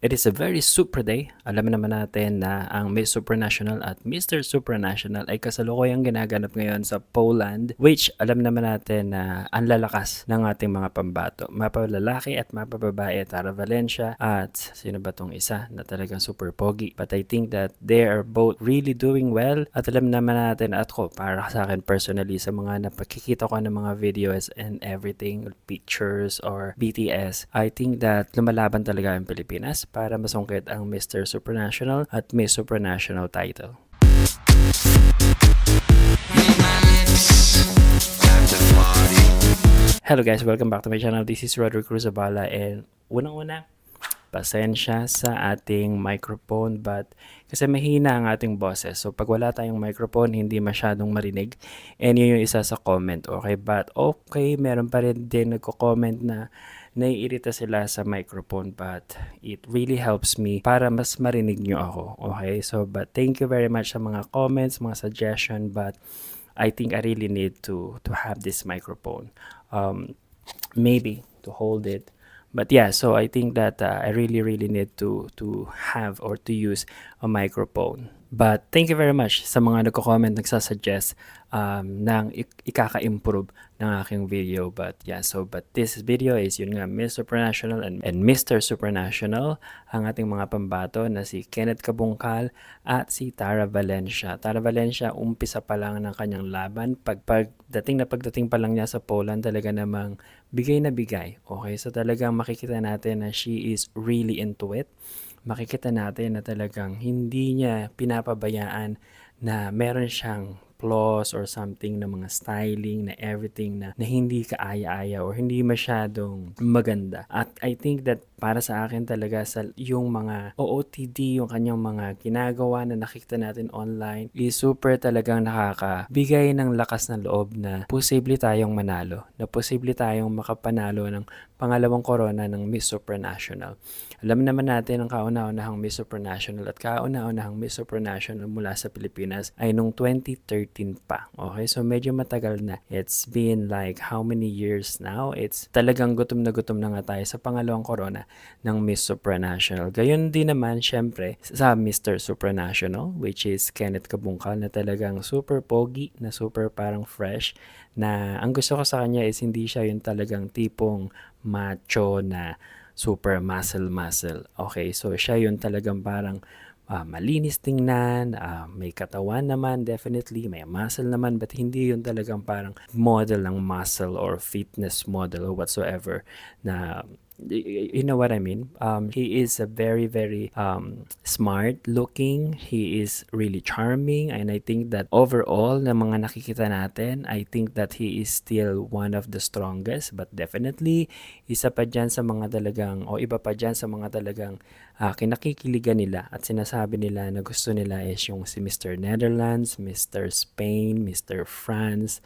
It is a very super day. Alam naman natin na ang Miss Supranational at Mr. Supranational ay kasalukuyang ginaganap ngayon sa Poland, which alam naman natin na ang lalakas ng ating mga pambato. Mapalalaki at mapababae, Tara Valencia at sino ba tong isa na talagang super pogi. But I think that they are both really doing well at alam naman natin at ko para sa akin personally sa mga napakikita ko ng mga videos and everything, pictures or BTS, I think that lumalaban talaga ang Pilipinas para masungkit ang Mr. Supranational at Miss Supranational title. Hello guys, welcome back to my channel. This is Roderick Cruzabala and unang-una, pasensya sa ating microphone but kasi mahina ang ating boses. So pag wala tayong microphone, hindi masyadong marinig. And yun yung isa sa comment, okay? But okay, meron pa rin din nagko-comment na naiirita sila sa microphone but it really helps me para mas marinig nyo ako, okay? So but thank you very much sa mga comments, mga suggestion, but I think I really need to have this microphone. Maybe to hold it. But yeah, so I think that I really need to have or to use a microphone. But thank you very much sa mga nagko-comment, nagsasuggest ng ikaka-improve ng aking video. But yeah, but this video is yun nga, Miss Supranational and Mr. Supranational, ang ating mga pambato na si Kenneth Kabungkal at si Tara Valencia. Tara Valencia, umpisa pa lang ng kanyang laban. Pagdating pa lang niya sa Poland, talaga namang bigay na bigay. Okay, so talagang makikita natin na she is really into it. Makikita natin na talagang hindi niya pinapabayaan na meron siyang flaws or something na mga styling na everything na hindi kaaya-aya or hindi masyadong maganda. At I think that para sa akin talaga sa yung mga OOTD, yung kanyang mga ginagawa na nakikita natin online is super talagang nakakabigay ng lakas ng loob na posible tayong manalo, na posible tayong makapanalo ng pangalawang korona ng Miss Supranational. Alam naman natin ang kauna-unahang Miss Supranational at kauna-unahang Miss Supranational mula sa Pilipinas ay nung 2013 pa. Okay, so medyo matagal na. It's been like how many years now? It's talagang gutom na nga tayo sa pangalawang korona ng Miss Supranational. Gayon din naman syempre sa Mr. Supranational, which is Kenneth Kabungkal, na talagang super pogi, na super parang fresh, na ang gusto ko sa kanya is hindi siya yung talagang tipong macho na super muscle. Okay, so siya yung talagang parang malinis tingnan, may katawan naman, definitely may muscle naman, but hindi yun talagang parang model ng muscle or fitness model or whatsoever na, you know what I mean? He is a very smart looking. He is really charming, and I think that overall na mga nakikita natin, I think that he is still one of the strongest. But definitely isa pa dyan sa mga talagang o iba pa dyan sa mga talagang kinakikiligan nila at sinasabi nila na gusto nila is yung si Mr. Netherlands, Mr. Spain, Mr. France.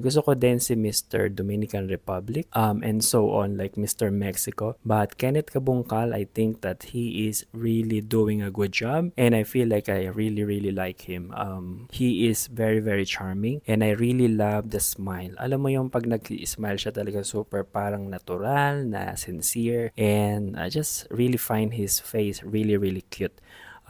Gusto ko din si Mr. Dominican Republic, and so on, like Mr. Mexico. But Kenneth Kabungkal, I think that he is really doing a good job, and I feel like I really like him. He is very charming, and I really love the smile. Alam mo yung pag nag-smile siya talaga super parang natural, na sincere, and I just really find his face really cute.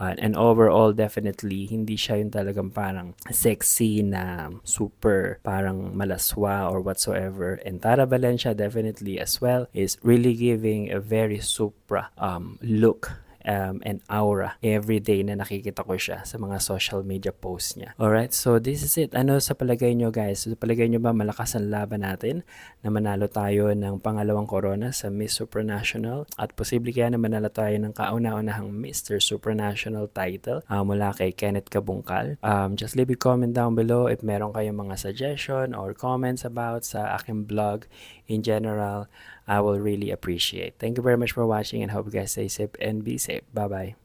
And overall, definitely, hindi siya yung talagang parang sexy na super parang malaswa or whatsoever. And Tara Valencia definitely as well is really giving a very supra look and aura every day na nakikita ko siya sa mga social media posts niya. Alright, so this is it. Ano sa palagay nyo guys? Sa palagay nyo ba malakas ang laban natin na manalo tayo ng pangalawang corona sa Miss Supranational? At posible kaya na manalo tayo ng kauna-unahang Mr. Supranational title mula kay Kenneth Kabungkal? Just leave a comment down below if meron kayong mga suggestion or comments about sa aking blog in general. I will really appreciate. Thank you very much for watching and hope you guys stay safe and be safe. Bye-bye.